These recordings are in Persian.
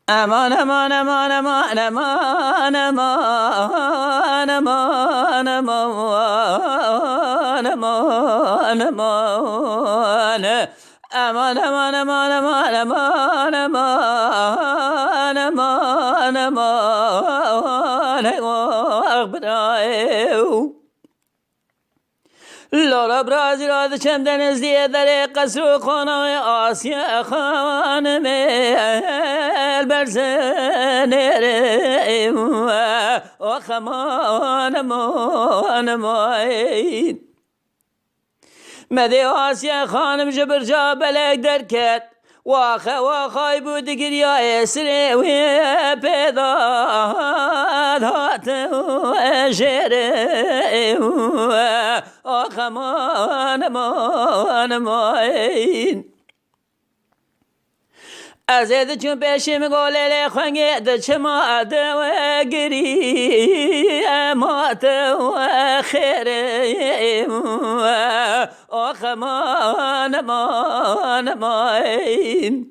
امان امان امان امان امان امان امان امان امان امان امان امان امان امان امان امان امان امان امان لورا برازی را دچم دنزدی در قصر و خانه آسیا خانم البرزنر آخ امان امان امان مدی آسیا خانم جبر جا بلک درکت واخای بود گریای سری و پیدا هات شیره آخ امان امان امان از اید چون پیشیم گوله خونگی ده چما ده و گری امات و خیره آخ امان امان امان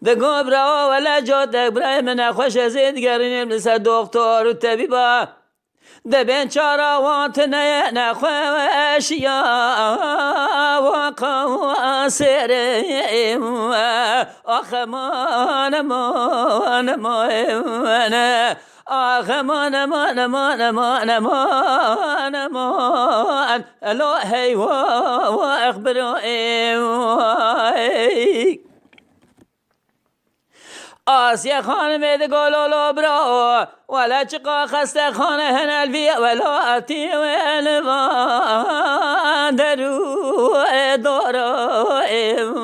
ده گبرا ولا جاد ده برای من خوش از این گرینیم لسه دکتر و طبیبا ده بین چارا وانت نخوش یا واقع سرم آخ امان امان امان آخ امان امان امان امان امان امان الهی و اخبرائم آسیا خانم ده گلولو برا ولا چقا خسته خانه هنالوی ولا اتی و الوان درو دارائم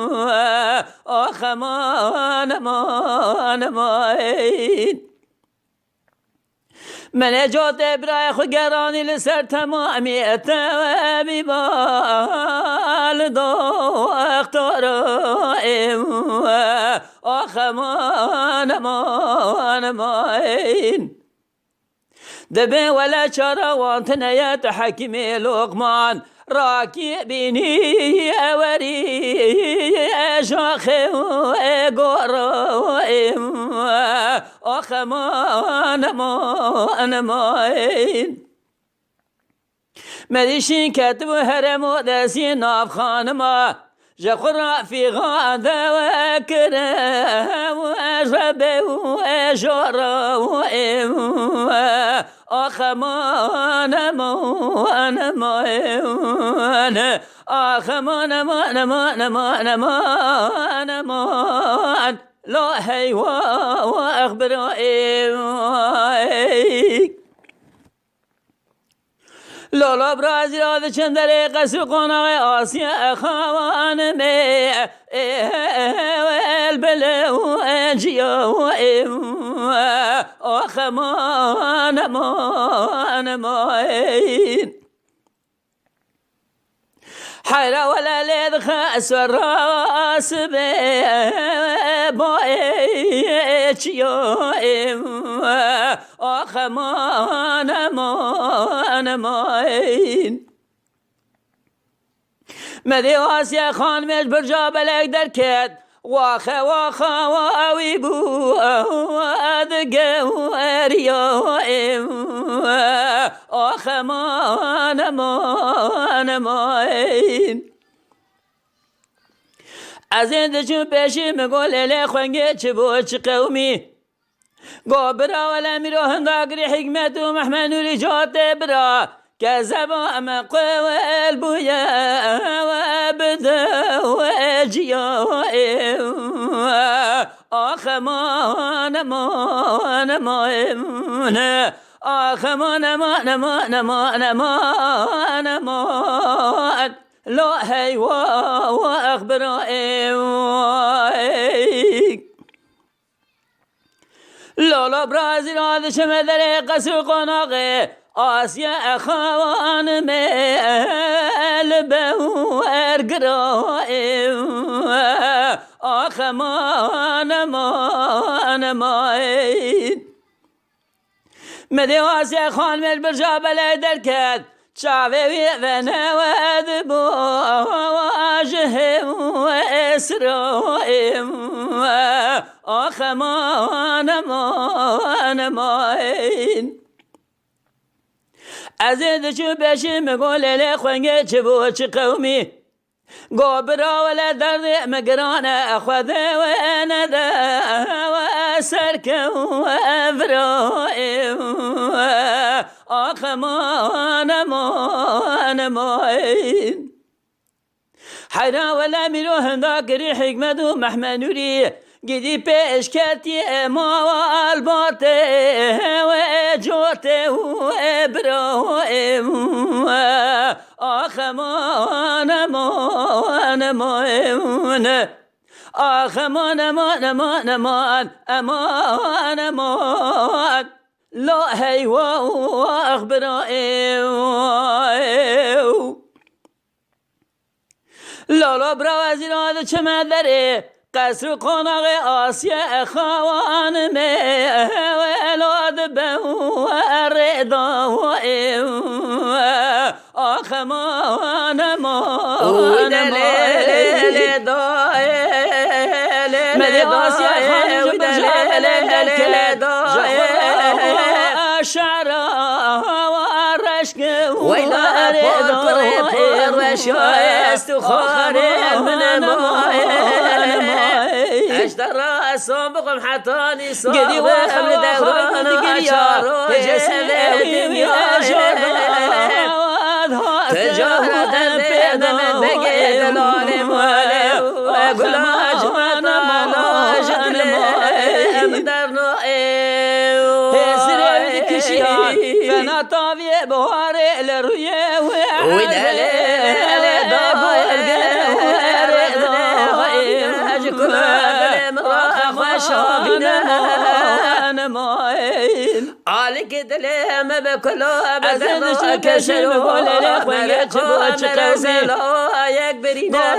آخ امان امان امان من جات برای خو گرانی لسر تمامی اتوابی بال دخترائم آخ امان امان امان دبی ولا چرا وانت نیت حکیمی لقمان راکی بینی اوری شاخه و گرائم آخ امان امان امان مدیشین کتب هرم و دستی ناف خانما جخرا في غادة وكرم وأشرب وأشرب آخ امان امان امان آخ امان امان امان امان امان امان لا هی و اخبرائم لالا برازی را ده چند در قصر قناغ آسیا خوان می البلو اجیا آخ امان امان امان حيرة ولا ليد خاس الراس بايش يوم آخ امان امان امان مدي واسيا خان مش برجا بلك دركت واخا واوي بو ادقى وريوم آخ امان امان امان از این دچون پیشی مگول الی خونگی چه بود چه قومی گابرا ولا میرو هنداگری حکمت و محمنوری جات برا که زبا مقوال بویا و ابدا و اجیا آخ امان امان امان آخ امان امان امان امان امان امان لا هی و اخبرائم لالا برازی را دشمه در قصر قناغه آسیا خوان مل بهو ارگرائم آخ امان امان امان مدی آسیا خان مل برجا بله درکت چاوی و نواد بو واجه و اسرائیم آخ امان امان امان از دچو بشم گل خوانگه چه بو چه قومی گابرا ولا درد مقرانه خذ وندا وسرك وفرايم آخ امان امان امان حيرا ولا ميرو هنداكري حكمت ومحمد نوري قدي پیش کرتی ما و الباته و جوته و ابراهیم آخ امان امان امان آخ امان امان امان امان امان امان لا هیوا و اخبرائیم لالا برا وزیران چه مدره قصر قناق آسیا خوان می ولاد بو ردا و آخ امان امان امان دای مدی آسیا خوان دای شعرا و رشک ویلا پر وشایست و خانه من اشترى صوبكم حطاني صوب قدي وخم دوران عشارو جسدهم يا جراد تجارة بين بقيت العالم وقل أجمعنا ما جدل درنا هسري كشيان فانا طاوي بواري للرؤية ودلال أنا مايل عليك دلهم بكله أزيد كشل بقول لك ويجب تقوزل يكبرينا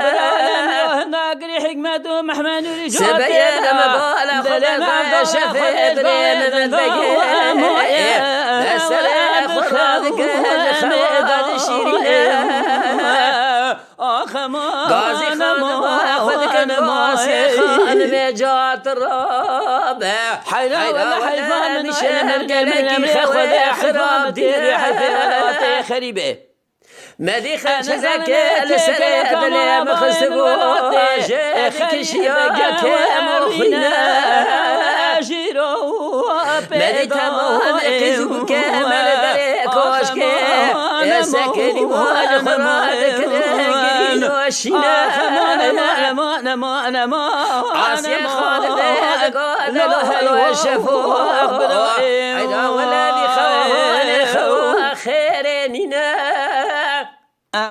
ناقري حكمته محمد رجال سبيل مبالغ خلق شفي درين من بقية السلام خلق الخواد شيرين آخ امان غازي خان خذك نماسي خان بجات الراب حيرا ولا حيفا من شلم القلب خذ حرام ديري حفيرات خريبه مدي خشزك لسريت لي مخسبوت جيك شياك مرخنا جيرو مدي تمام كزوك مل دري كوشك يا سكني وانا مرادك لقرين وشينا امان امان امان عاصي خالد قال له وشفوه عيدا ولا ذي خوان خيريننا